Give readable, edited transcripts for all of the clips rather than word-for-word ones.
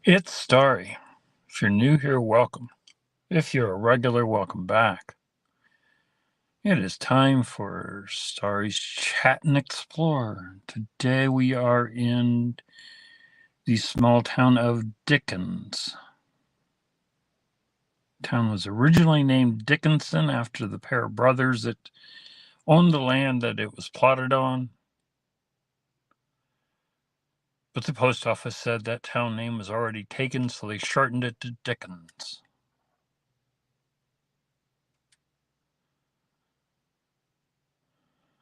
It's Starry. If you're new here, welcome. If you're a regular, welcome back. It is time for Starry's Chat and Explore. Today we are in the small town of Dickens. The town was originally named Dickinson after the pair of brothers that owned the land that it was plotted on. But the post office said that town name was already taken, so they shortened it to Dickens.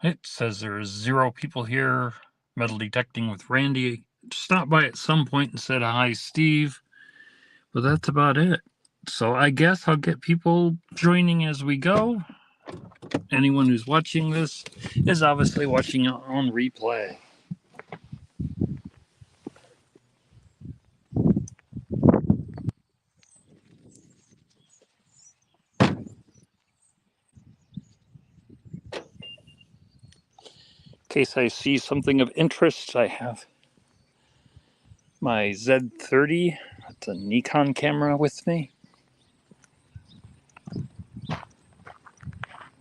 It says there is 0 people here. Metal detecting with Randy. Stopped by at some point and said hi, Steve. But that's about it. So I guess I'll get people joining as we go. Anyone who's watching this is obviously watching it on replay. In case I see something of interest, I have my Z30. It's a Nikon camera with me.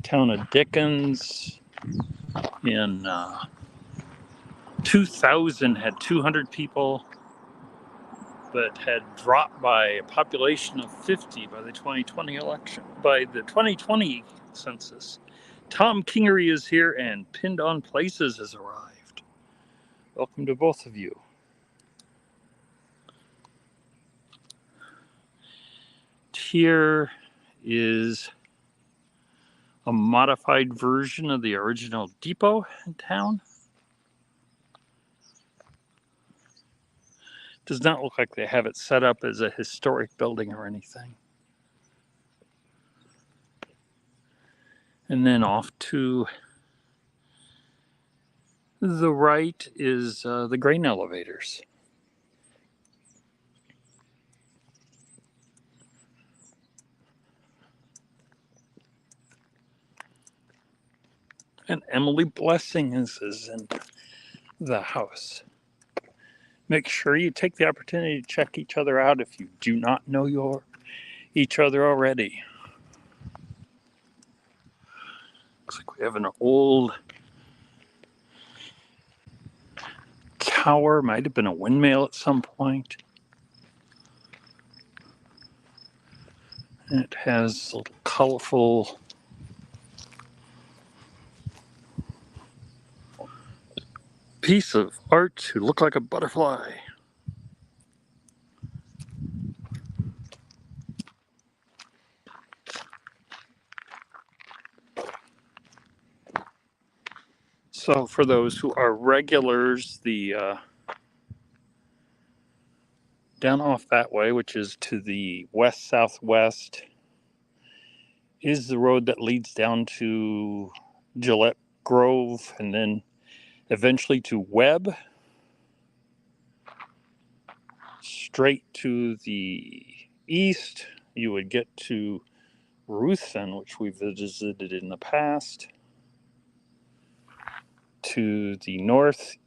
Town of Dickens in 2000 had 200 people, but had dropped by a population of 50 by the 2020 election, by the 2020 census. Tom Kingery is here, and Pinned on Places has arrived. Welcome to both of you. Here is a modified version of the original depot in town. Does not look like they have it set up as a historic building or anything. And then off to the right is the grain elevators. And Emily Blessing is in the house. Make sure you take the opportunity to check each other out if you do not know each other already. Looks like we have an old tower, might have been a windmill at some point. And it has a little colorful piece of art to look like a butterfly. So for those who are regulars, the down off that way, which is to the west-southwest, is the road that leads down to Gillette Grove and then eventually to Webb. Straight to the east, you would get to Ruthven, which we visited in the past. To the northeast,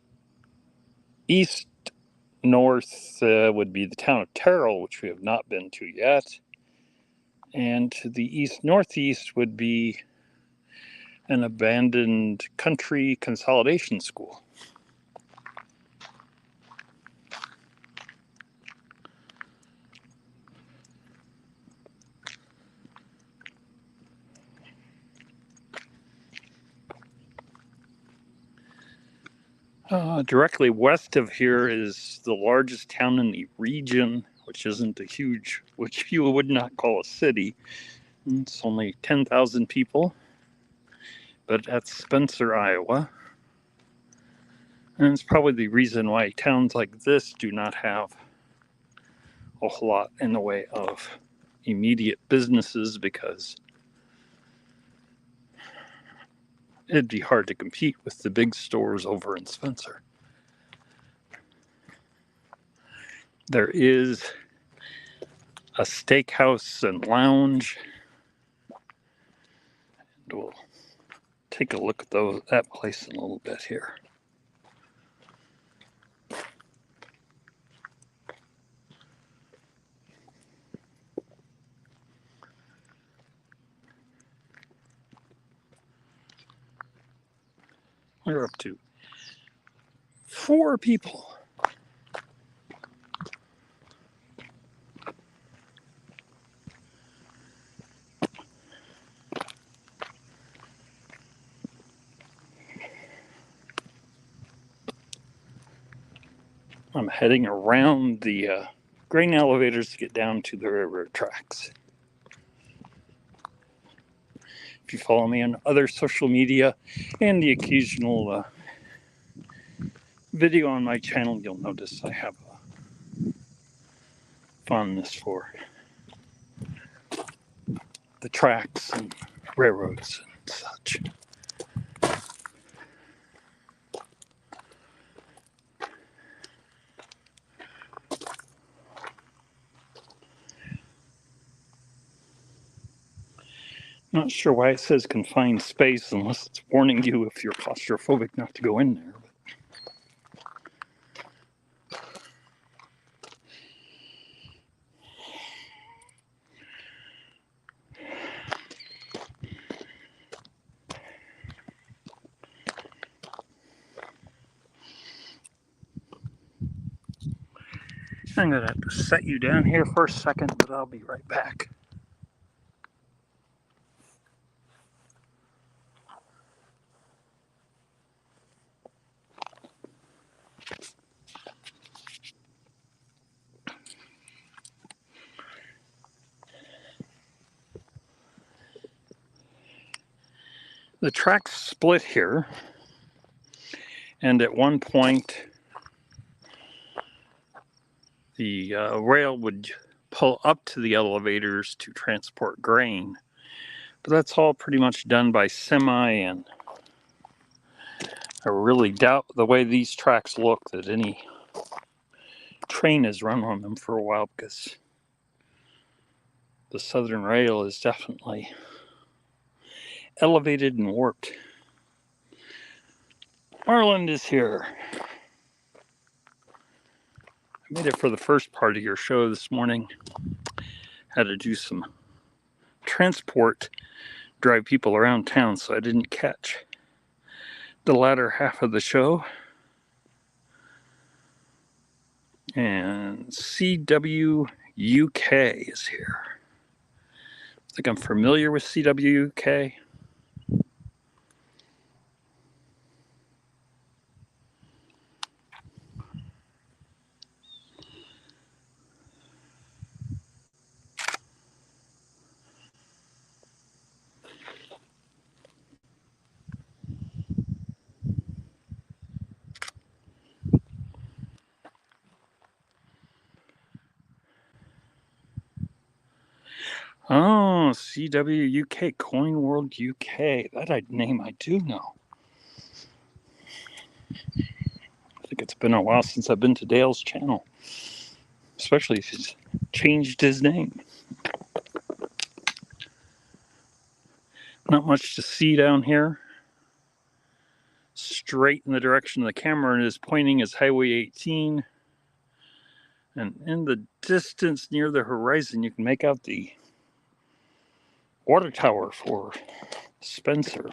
north would be the town of Terrell, which we have not been to yet. And to the east-northeast would be an abandoned country consolidation school. Directly west of here is the largest town in the region, which isn't a huge, which you would not call a city. It's only 10,000 people, but that's Spencer, Iowa. And it's probably the reason why towns like this do not have a whole lot in the way of immediate businesses, because it'd be hard to compete with the big stores over in Spencer. There is a steakhouse and lounge. And we'll take a look at that place in a little bit here. We're up to 4 people. I'm heading around the grain elevators to get down to the railroad tracks. If you follow me on other social media and the occasional video on my channel, you'll notice I have a fondness for the tracks and railroads and such. Not sure why it says confined space unless it's warning you if you're claustrophobic not to go in there. I'm going to have to set you down here for a second, but I'll be right back. The tracks split here, and at one point the rail would pull up to the elevators to transport grain. But that's all pretty much done by semi, and I really doubt the way these tracks look that any train has run on them for a while, because the Southern Rail is definitely elevated and warped. Marland is here. I made it for the first part of your show this morning. Had to do some transport, drive people around town, so I didn't catch the latter half of the show. And CWUK is here. I think I'm familiar with CWUK. Oh, CWUK, Coin World UK. That name I do know. I think it's been a while since I've been to Dale's channel, especially if he's changed his name. Not much to see down here. Straight in the direction the camera is pointing is Highway 18. And in the distance near the horizon, you can make out the water tower for Spencer,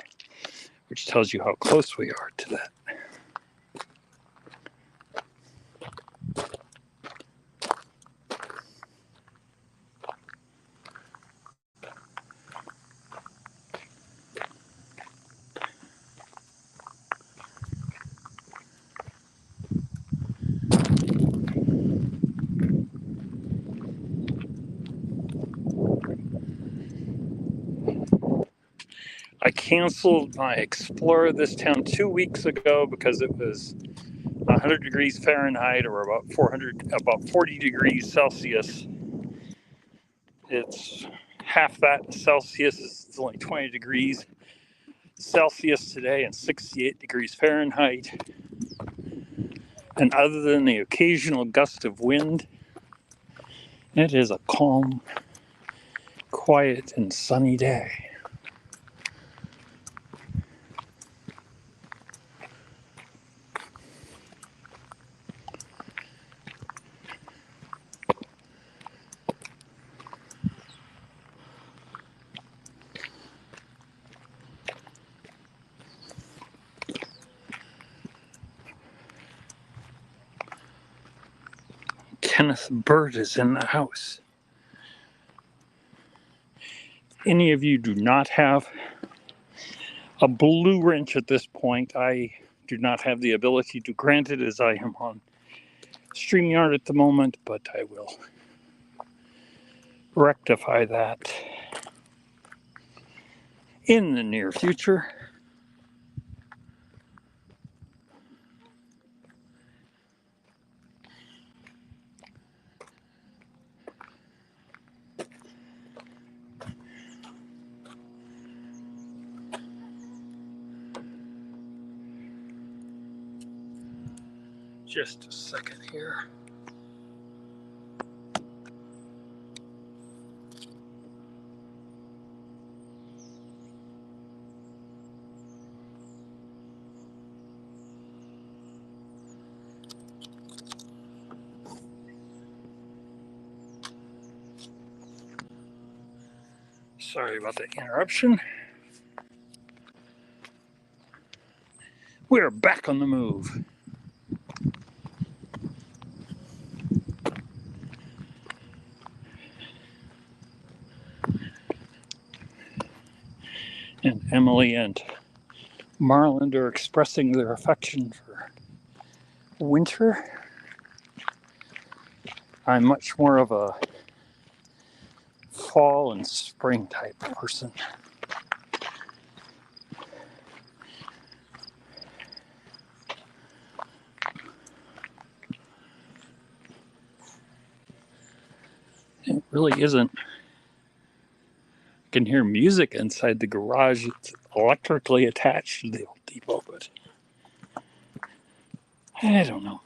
which tells you how close we are to that. I canceled my Explore This Town 2 weeks ago because it was 100 degrees Fahrenheit, or about 40 degrees Celsius. It's half that in Celsius. It's only 20 degrees Celsius today and 68 degrees Fahrenheit. And other than the occasional gust of wind, it is a calm, quiet, and sunny day. Kenneth Bird is in the house. Any of you do not have a blue wrench at this point, I do not have the ability to grant it as I am on StreamYard at the moment, but I will rectify that in the near future. Just a second here. Sorry about the interruption. We're back on the move. And Emily and Marland are expressing their affection for winter. I'm much more of a fall and spring type person. It really isn't. I can hear music inside the garage. It's electrically attached to the old depot, but I don't know.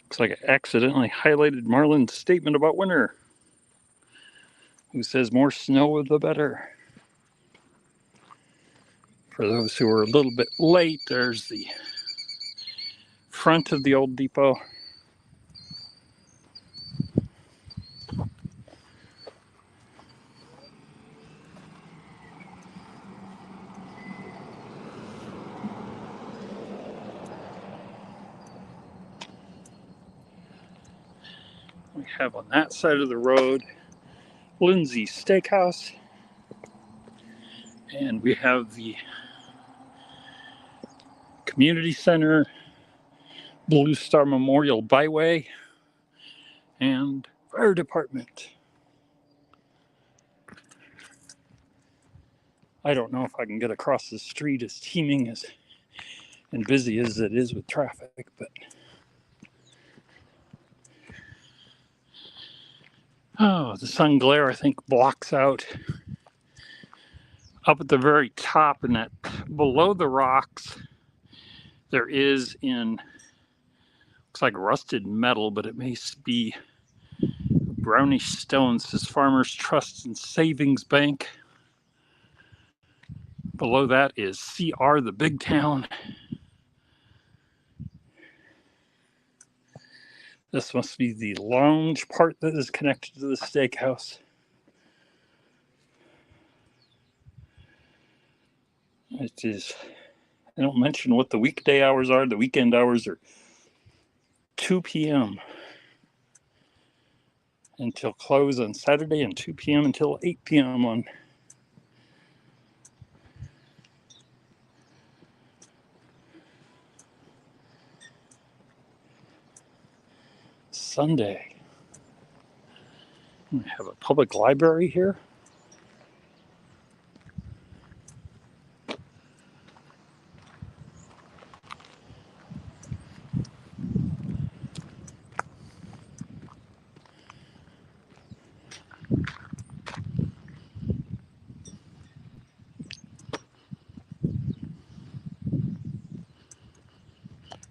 Looks like I accidentally highlighted Marlon's statement about winter. Who says more snow the better? For those who are a little bit late, there's the front of the old depot. We have on that side of the road Lindsay's Steakhouse, and we have the community center, Blue Star Memorial Byway, and fire department. I don't know if I can get across the street as teeming as and busy as it is with traffic, but oh, the sun glare I think blocks out up at the very top, and that below the rocks there is in looks like rusted metal, but it may be brownish stone. It says Farmers Trust and Savings Bank. Below that is CR, the big town. This must be the lounge part that is connected to the steakhouse. It is, I don't mention what the weekday hours are. The weekend hours are 2 p.m. until close on Saturday and 2 p.m. until 8 p.m. on Sunday. We have a public library here.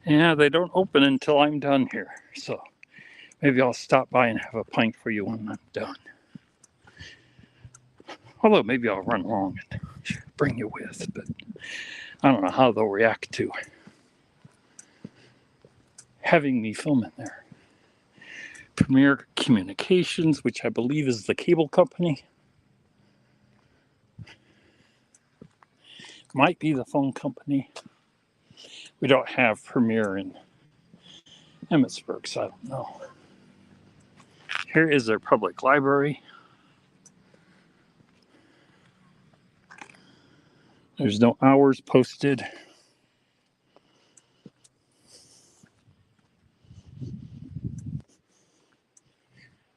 Yeah, they don't open until I'm done here, so maybe I'll stop by and have a pint for you when I'm done. Although maybe I'll run along and bring you with, but I don't know how they'll react to having me film in there. Premier Communications, which I believe is the cable company. Might be the phone company. We don't have Premiere in Emmitsburg, so I don't know. Here is their public library. There's no hours posted.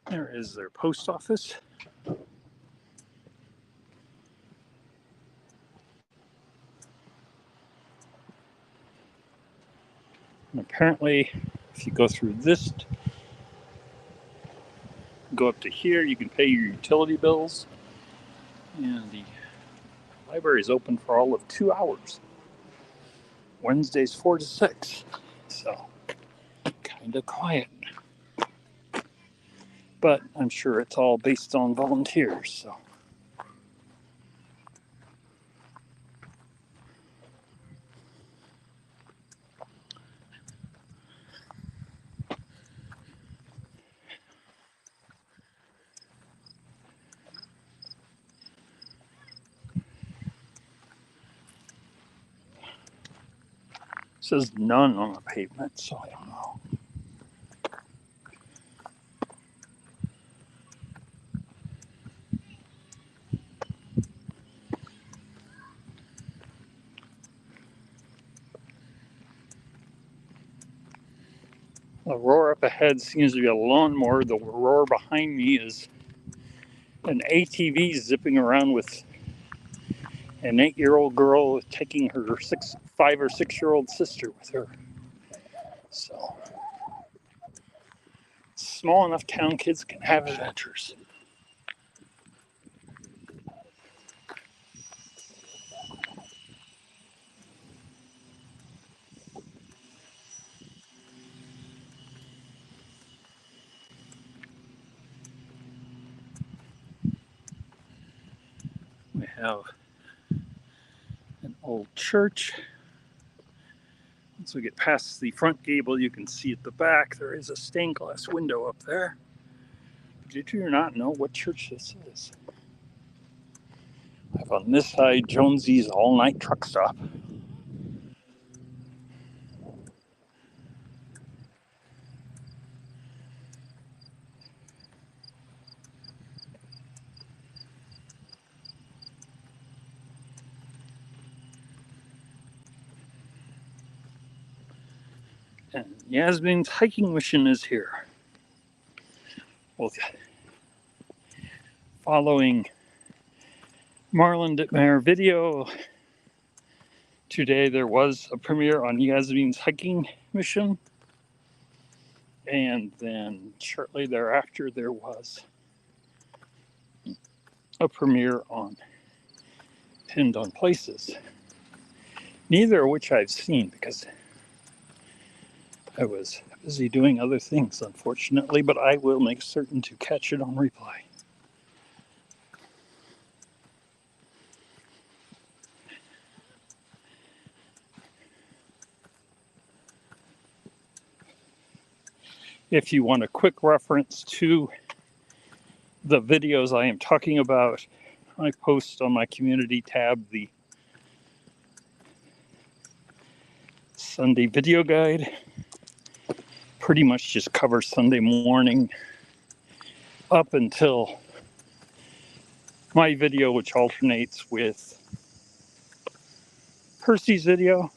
There is their post office. And apparently, if you go through this, go up to here, you can pay your utility bills. And the library is open for all of 2 hours. Wednesdays 4 to 6. So, kind of quiet. But I'm sure it's all based on volunteers, so. It says none on the pavement, so I don't know. The roar up ahead seems to be a lawnmower. The roar behind me is an ATV zipping around with an 8-year-old girl taking her 5 or 6-year-old sister with her. So, small enough town kids can have adventures. We have an old church. Once we get past the front gable, you can see at the back there is a stained glass window up there. But you do not know what church this is. I have on this side Jonesy's all-night truck stop. And Yasmin's hiking mission is here. Well, following Marlon Dittmer video, today there was a premiere on Yasmin's hiking mission. And then shortly thereafter, there was a premiere on Pinned on Places. Neither of which I've seen because I was busy doing other things, unfortunately, but I will make certain to catch it on replay. If you want a quick reference to the videos I am talking about, I post on my community tab the Sunday video guide. Pretty much just covers Sunday morning up until my video, which alternates with Percy's video.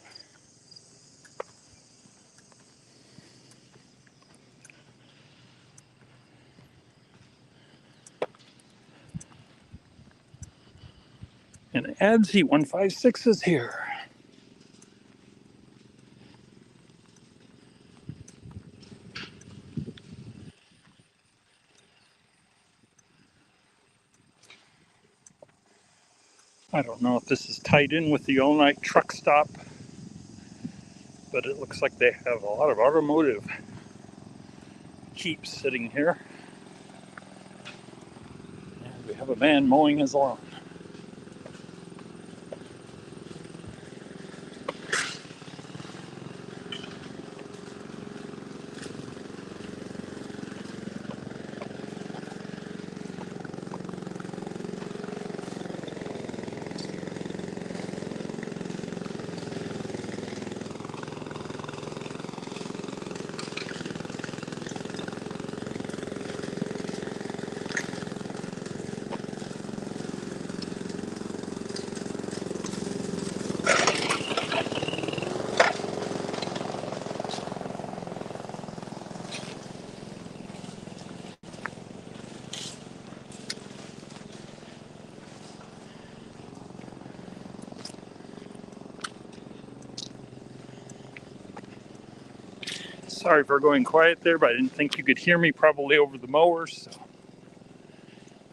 And Adsy156 is here. I don't know if this is tied in with the all-night truck stop, but it looks like they have a lot of automotive keeps sitting here. And we have a man mowing his lawn. Sorry for going quiet there, but I didn't think you could hear me probably over the mowers. So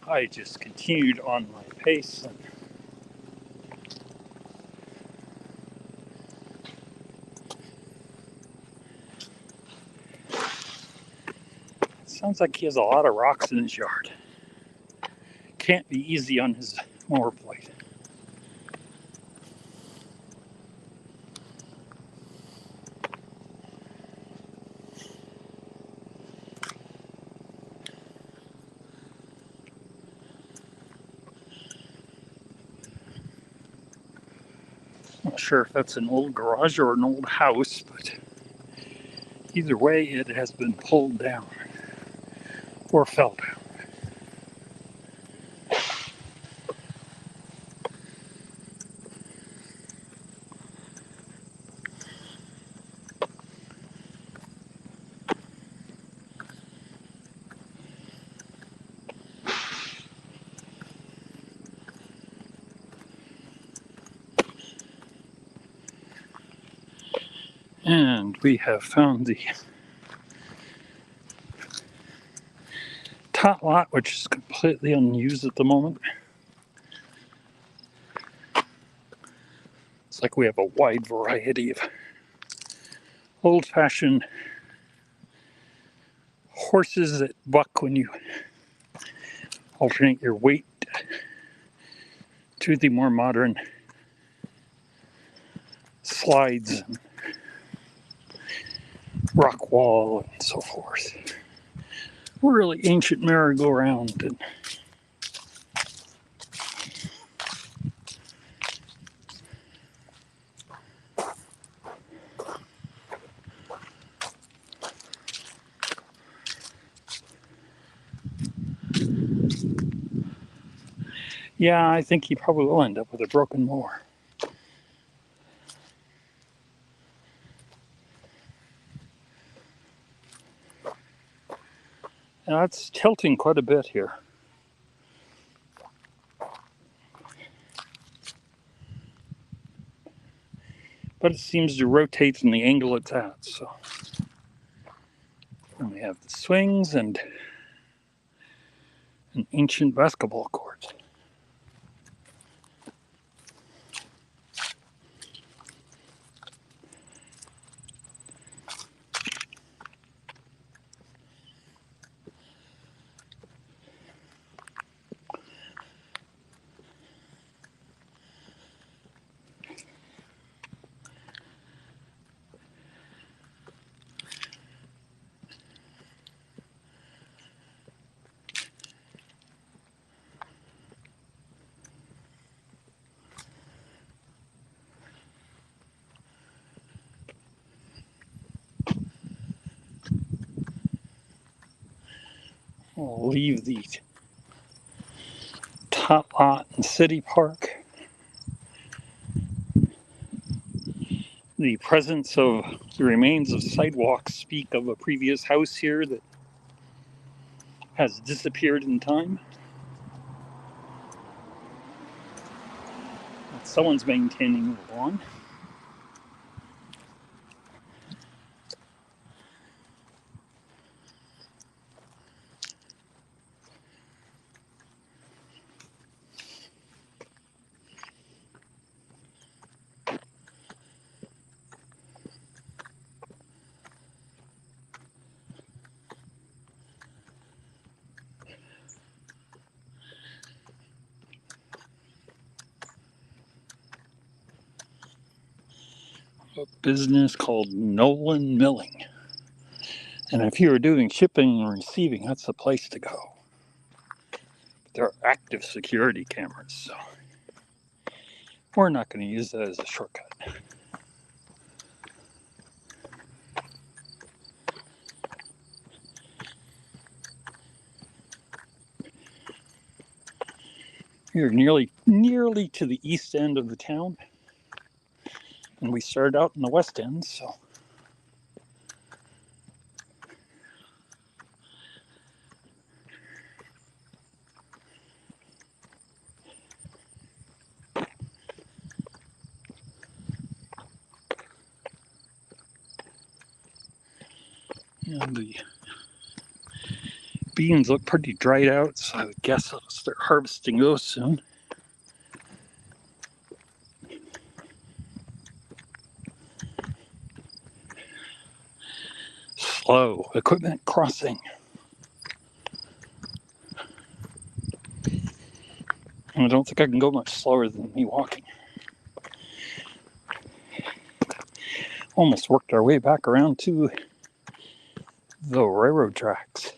I just continued on my pace. And it sounds like he has a lot of rocks in his yard. Can't be easy on his mower blade. Not sure if that's an old garage or an old house, but either way, it has been pulled down or fell down. And we have found the top lot, which is completely unused at the moment. It's like we have a wide variety of old-fashioned horses that buck when you alternate your weight to the more modern slides and rock wall and so forth. Really ancient merry-go-round. And yeah, I think he probably will end up with a broken mower. Now it's tilting quite a bit here. But it seems to rotate in the angle it's at, so. And we have the swings and an ancient basketball court. We'll leave the top lot and city park. The presence of the remains of sidewalks speak of a previous house here that has disappeared in time. Someone's maintaining the lawn. A business called Nolan Milling. And if you were doing shipping and receiving, that's the place to go. But there are active security cameras, so we're not going to use that as a shortcut. We're nearly to the east end of the town, and we started out in the west end, so. And the beans look pretty dried out, so I would guess I'll start harvesting those soon. Slow equipment crossing. And I don't think I can go much slower than me walking. Almost worked our way back around to the railroad tracks.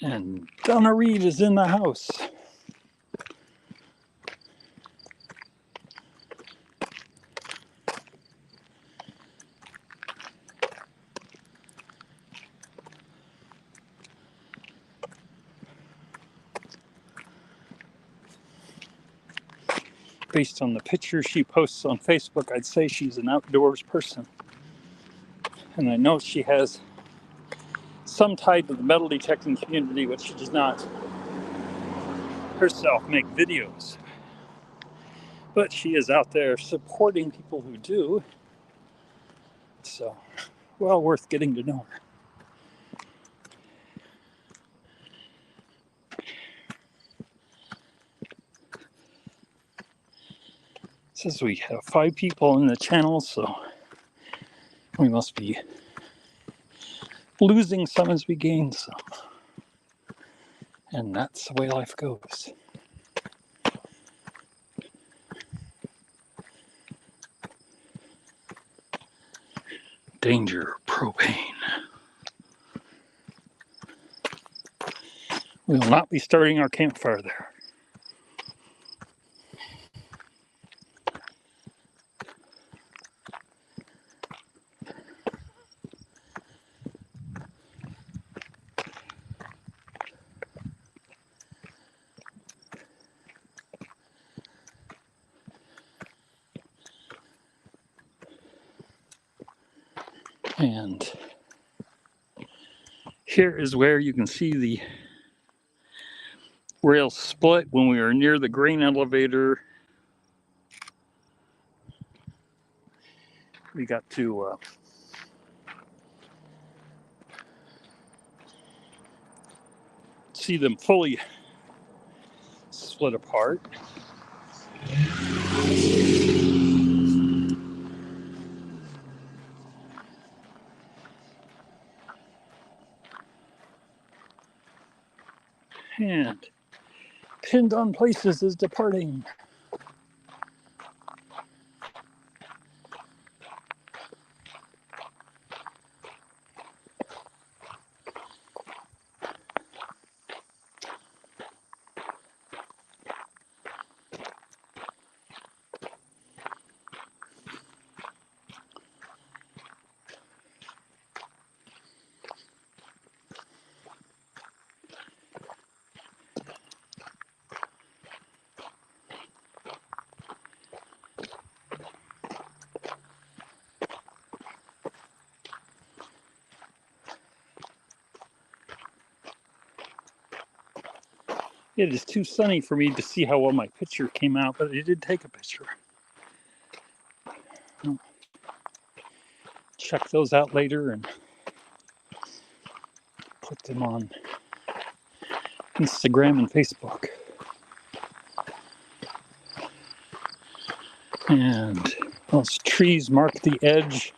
And Donna Reed is in the house. Based on the pictures she posts on Facebook, I'd say she's an outdoors person. And I know she has some tie to the metal detecting community, but she does not herself make videos. But she is out there supporting people who do. So, well worth getting to know her. It says we have 5 people in the channel, so we must be losing some as we gain some. And that's the way life goes. Danger, propane. We will not be starting our campfire there. And here is where you can see the rail split when we were near the grain elevator. We got to see them fully split apart. And Pinned on Places is departing. It is too sunny for me to see how well my picture came out, but I did take a picture. I'll check those out later and put them on Instagram and Facebook. And those trees mark the edge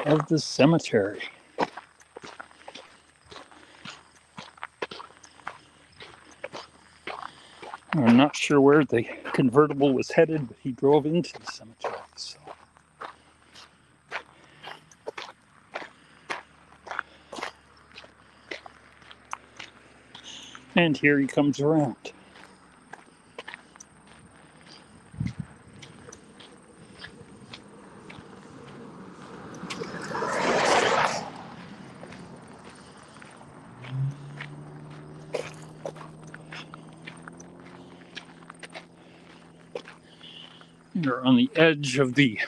of the cemetery. I'm not sure where the convertible was headed, but he drove into the cemetery. So. And here he comes around. We're on the edge of the,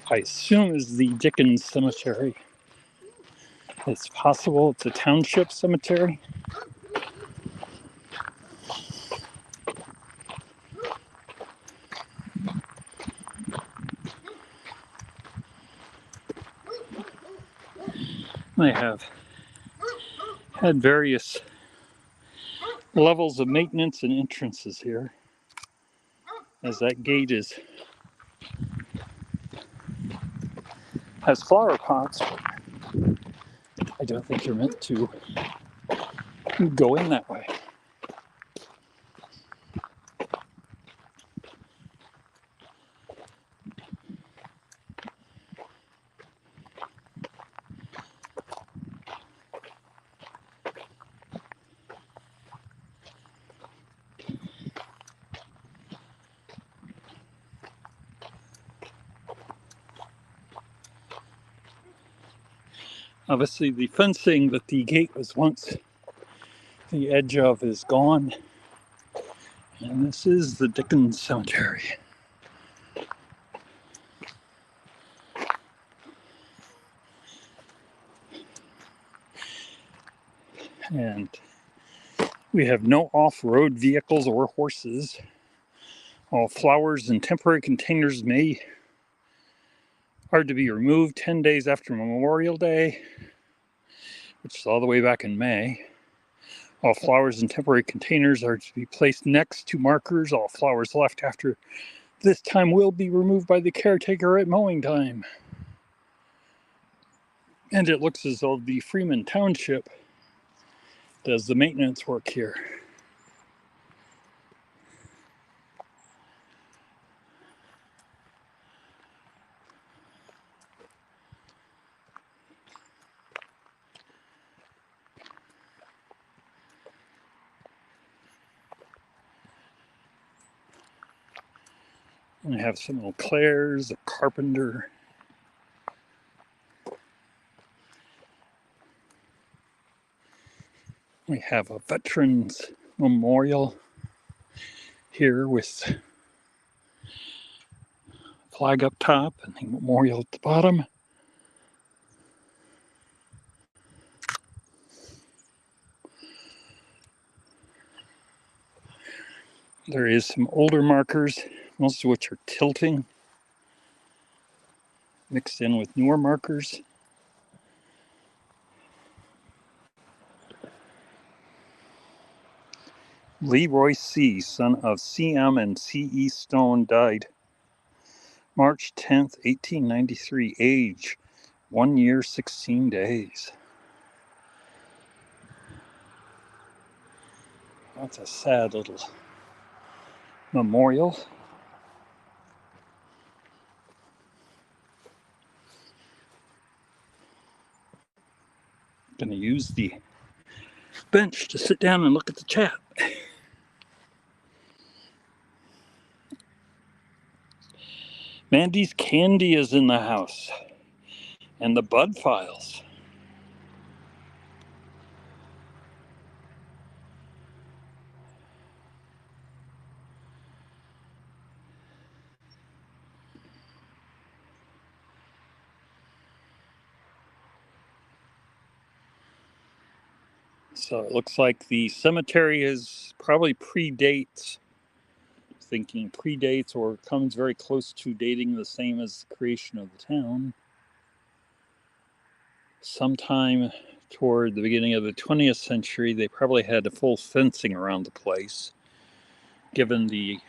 I assume is the Dickens cemetery. It's possible it's a township cemetery. They have had various levels of maintenance and entrances here, as that gate has flower pots. I don't think you're meant to go in that way. Obviously, the fencing that the gate was once the edge of is gone, and this is the Dickens Cemetery. And we have no off-road vehicles or horses. All flowers and temporary containers are to be removed 10 days after Memorial Day, which is all the way back in May. All flowers in temporary containers are to be placed next to markers. All flowers left after this time will be removed by the caretaker at mowing time. And it looks as though the Freeman Township does the maintenance work here. We have some Eau Claire's, a carpenter. We have a veterans memorial here with flag up top and the memorial at the bottom. There is some older markers, most of which are tilting, mixed in with newer markers. Leroy C., son of C.M. and C.E. Stone, died March 10th, 1893, age 1 year, 16 days. That's a sad little memorial. I'm going to use the bench to sit down and look at the chat. Mandy's Candy is in the house. And the Bud Files. So it looks like the cemetery is probably predates or comes very close to dating the same as the creation of the town. Sometime toward the beginning of the 20th century, they probably had a full fencing around the place, given the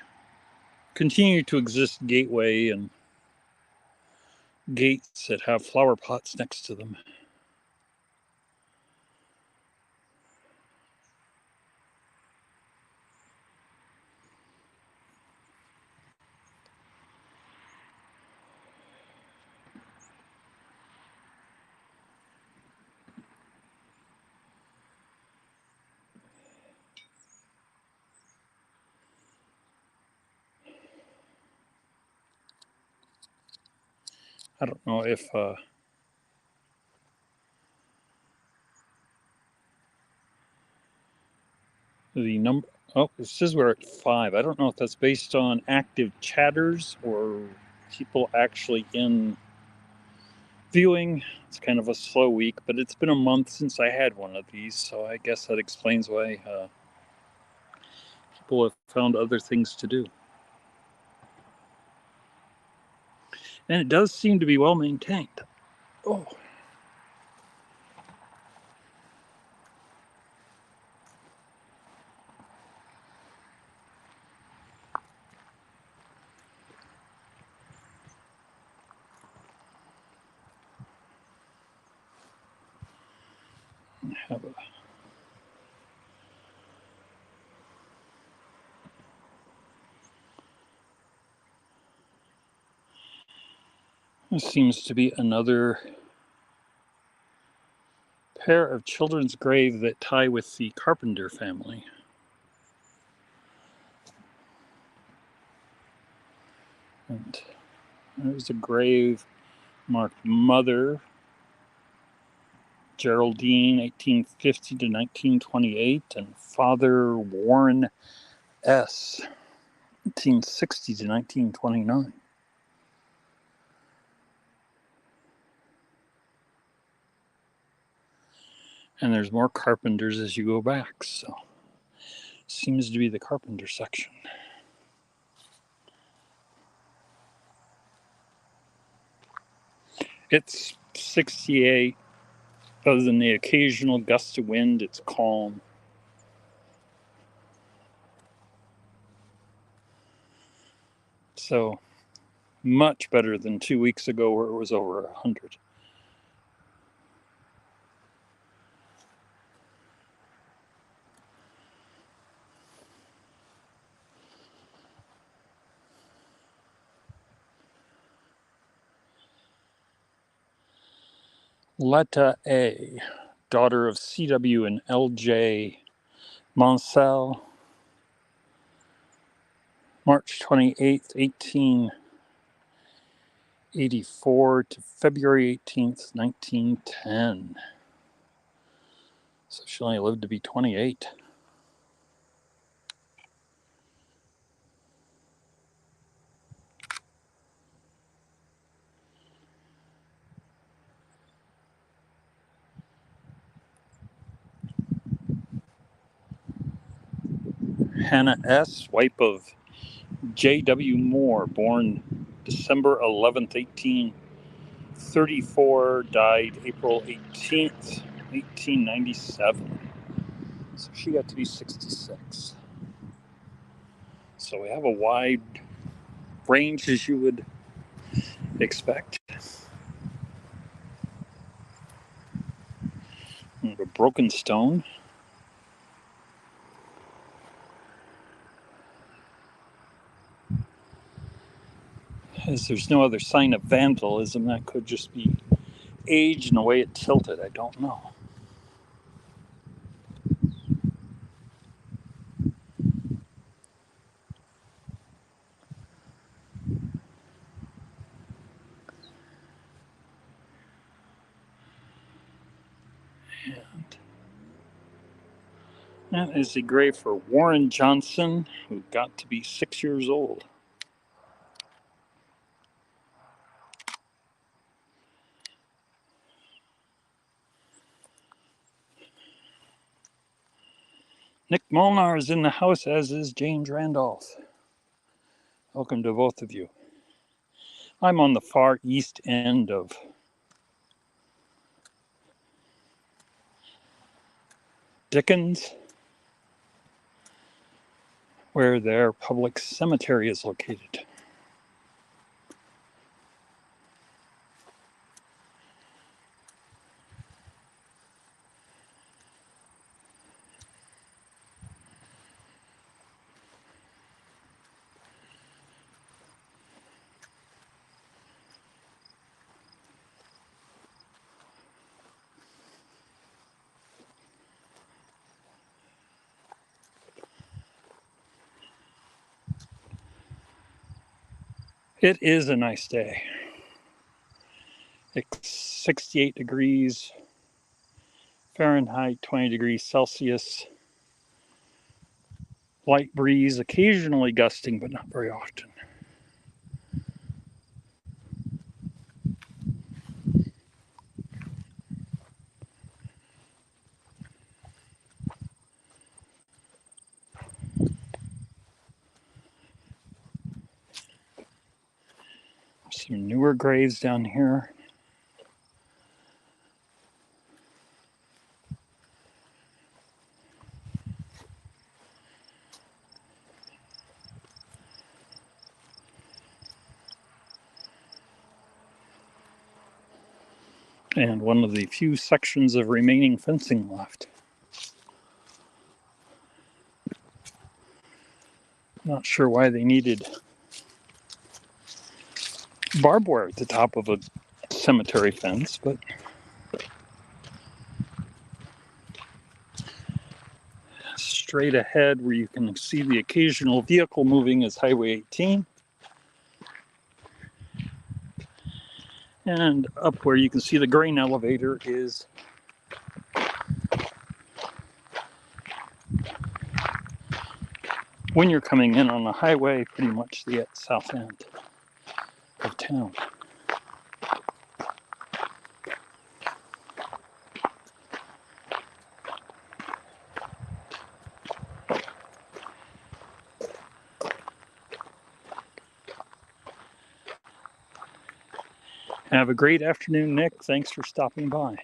continue to exist gateway and gates that have flower pots next to them. I don't know if The number. Oh, it says we're at 5. I don't know if that's based on active chatters or people actually in viewing. It's kind of a slow week, but it's been a month since I had one of these, so I guess that explains why people have found other things to do. And it does seem to be well maintained. Oh. Have a There seems to be another pair of children's graves that tie with the Carpenter family. And there's a grave marked Mother Geraldine, 1850 to 1928, and Father Warren S., 1860 to 1929. And there's more Carpenters as you go back, so seems to be the Carpenter section. It's 68. Other than the occasional gust of wind, it's calm. So much better than 2 weeks ago where it was over 100. Letta A., daughter of C.W. and L.J. Monsell, March 28th, 1884 to February 18th, 1910. So she only lived to be 28. Hannah S., wife of J.W. Moore, born December 11th, 1834, died April 18th, 1897. So she got to be 66. So we have a wide range, as you would expect. And a broken stone. As there's no other sign of vandalism, that could just be age and the way it tilted. I don't know. And that is the grave for Warren Johnson, who got to be 6 years old. Nick Molnar is in the house, as is James Randolph. Welcome to both of you. I'm on the far east end of Dickens, where their public cemetery is located. It is a nice day. It's 68 degrees Fahrenheit, 20 degrees Celsius. Light breeze, occasionally gusting, but not very often. Some newer graves down here. And one of the few sections of remaining fencing left. Not sure why they needed barbed wire at the top of a cemetery fence, but straight ahead where you can see the occasional vehicle moving is Highway 18. And up where you can see the grain elevator is when you're coming in on the highway, pretty much the south end of town. Have a great afternoon, Nick. Thanks for stopping by.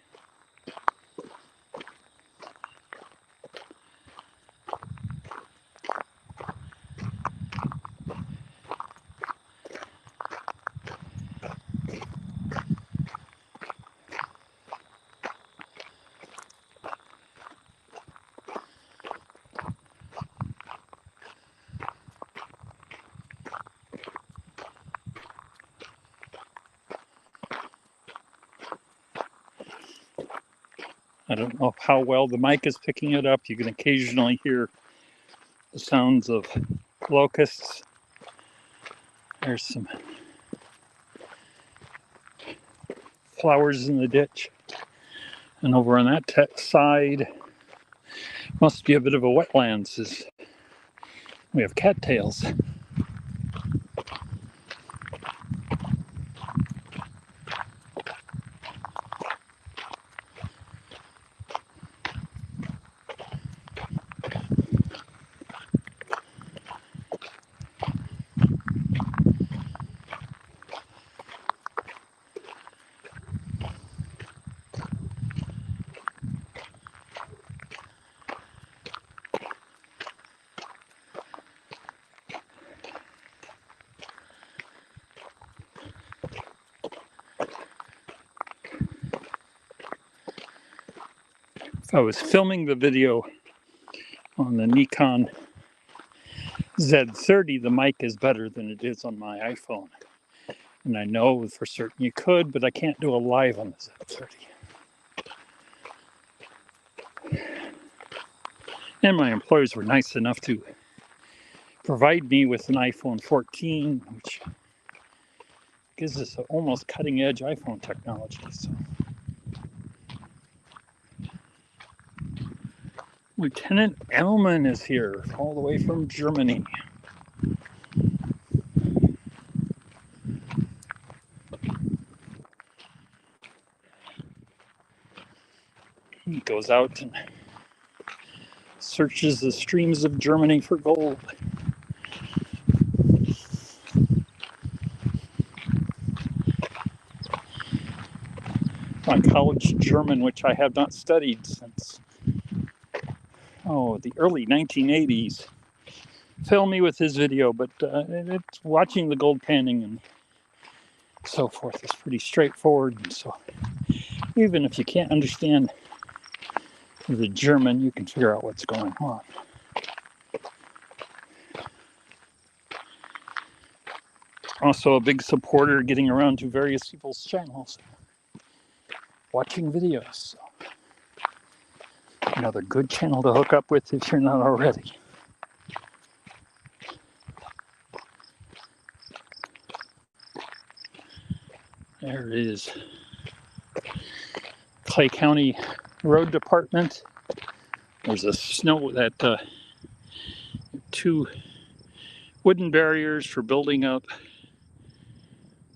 I don't know how well the mic is picking it up. You can occasionally hear the sounds of locusts. There's some flowers in the ditch. And over on that side, must be a bit of a wetlands, as we have cattails. I was filming the video on the Nikon Z30. The mic is better than it is on my iPhone. And I know for certain you could, but I can't do a live on the Z30. And my employers were nice enough to provide me with an iPhone 14, which gives us an almost cutting edge iPhone technology. So. Lieutenant Ellman is here, all the way from Germany. He goes out and searches the streams of Germany for gold. My college German, which I have not studied since, the early 1980s. Fill me with his video, but it's watching the gold panning and so forth is pretty straightforward. And so even if you can't understand the German, you can figure out what's going on. Also a big supporter, getting around to various people's channels, watching videos. So another good channel to hook up with if you're not already. There is Clay County Road Department. There's a snow that two wooden barriers for building up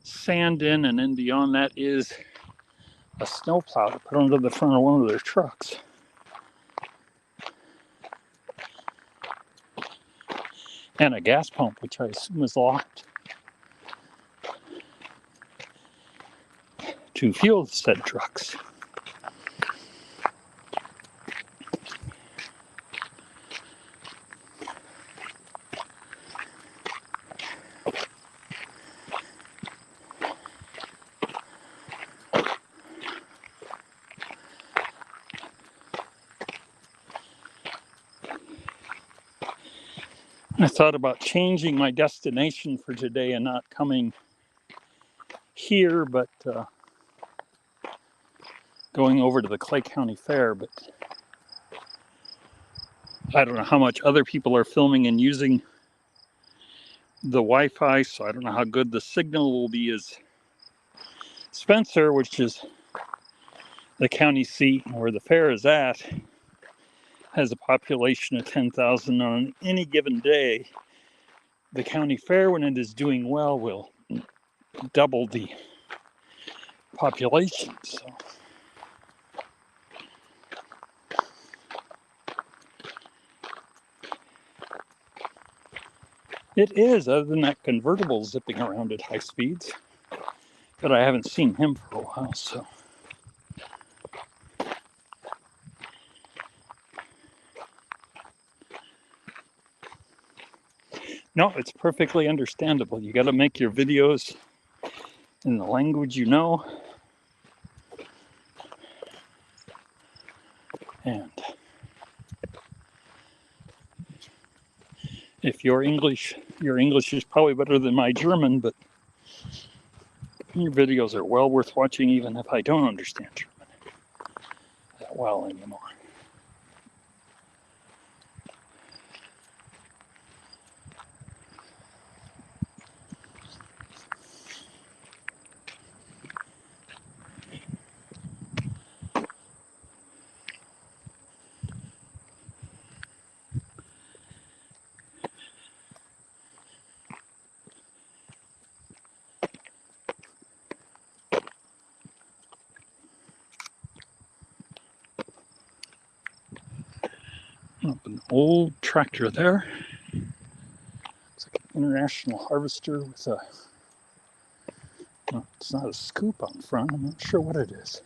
sand in, and then beyond that is a snowplow to put under the front of one of their trucks. And a gas pump, which I assume is locked to fuel said trucks. I thought about changing my destination for today and not coming here, but going over to the Clay County Fair. But I don't know how much other people are filming and using the Wi-Fi, so I don't know how good the signal will be. As Spencer, which is the county seat where the fair is at, has a population of 10,000 on any given day. The county fair, when it is doing well, will double the population. So it is, other than that convertible zipping around at high speeds. But I haven't seen him for a while, so. No, it's perfectly understandable. You got to make your videos in the language you know. And if your English is probably better than my German, but your videos are well worth watching even if I don't understand German that well anymore. Up an old tractor there. It's like an international harvester with a, well, it's not a scoop on front. I'm not sure what it is.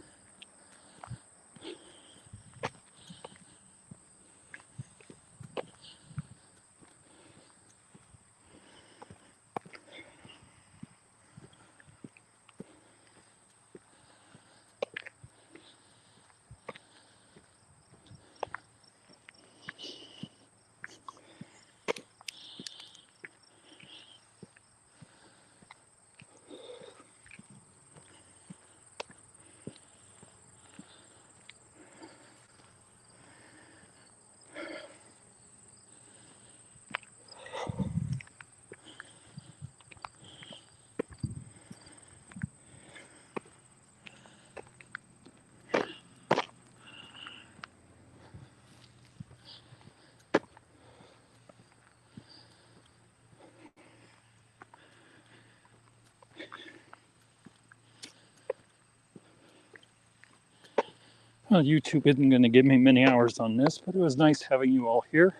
Well, YouTube isn't going to give me many hours on this, but it was nice having you all here.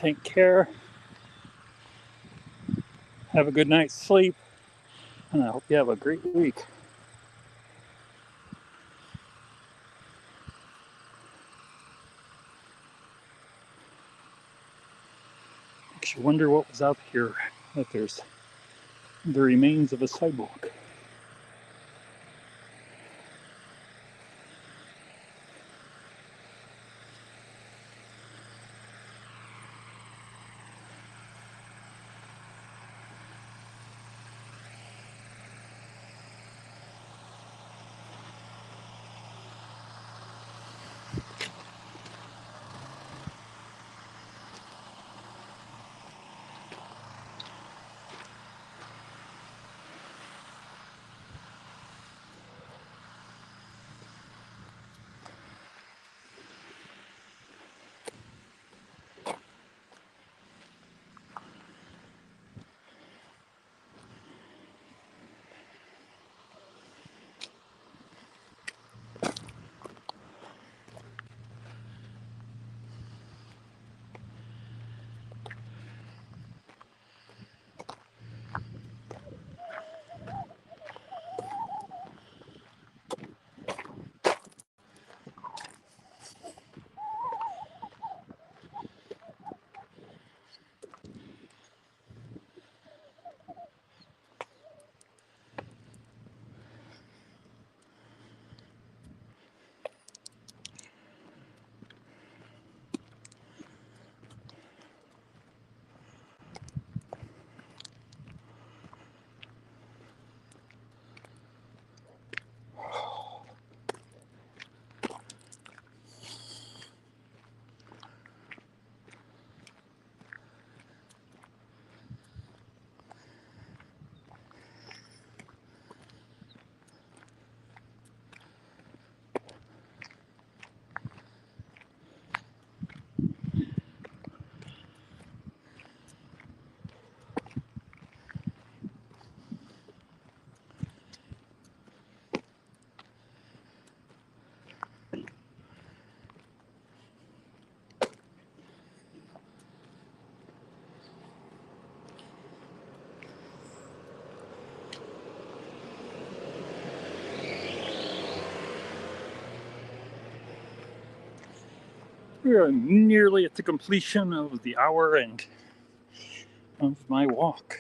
take care, have a good night's sleep, and I hope you have a great week. Makes you wonder what was out here, that there's the remains of a sidewalk. We are nearly at the completion of the hour and of my walk.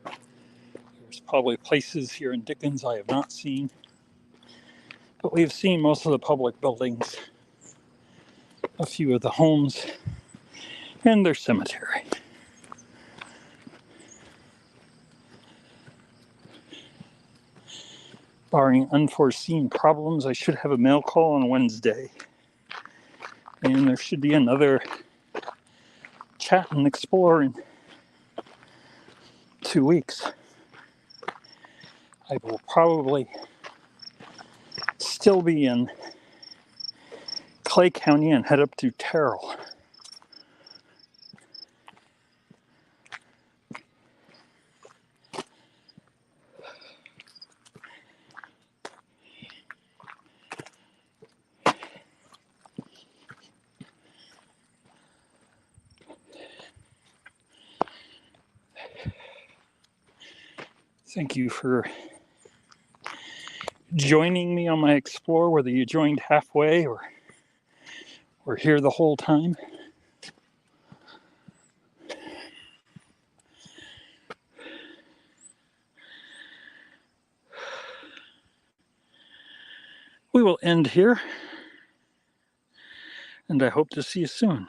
There's probably places here in Dickens I have not seen, but we've seen most of the public buildings, a few of the homes, and their cemetery. Barring unforeseen problems, I should have a mail call on Wednesday. And there should be another chat and explore in 2 weeks. I will probably still be in Clay County and head up to Terrell. Thank you for joining me on my explore, whether you joined halfway or here the whole time. We will end here, and I hope to see you soon.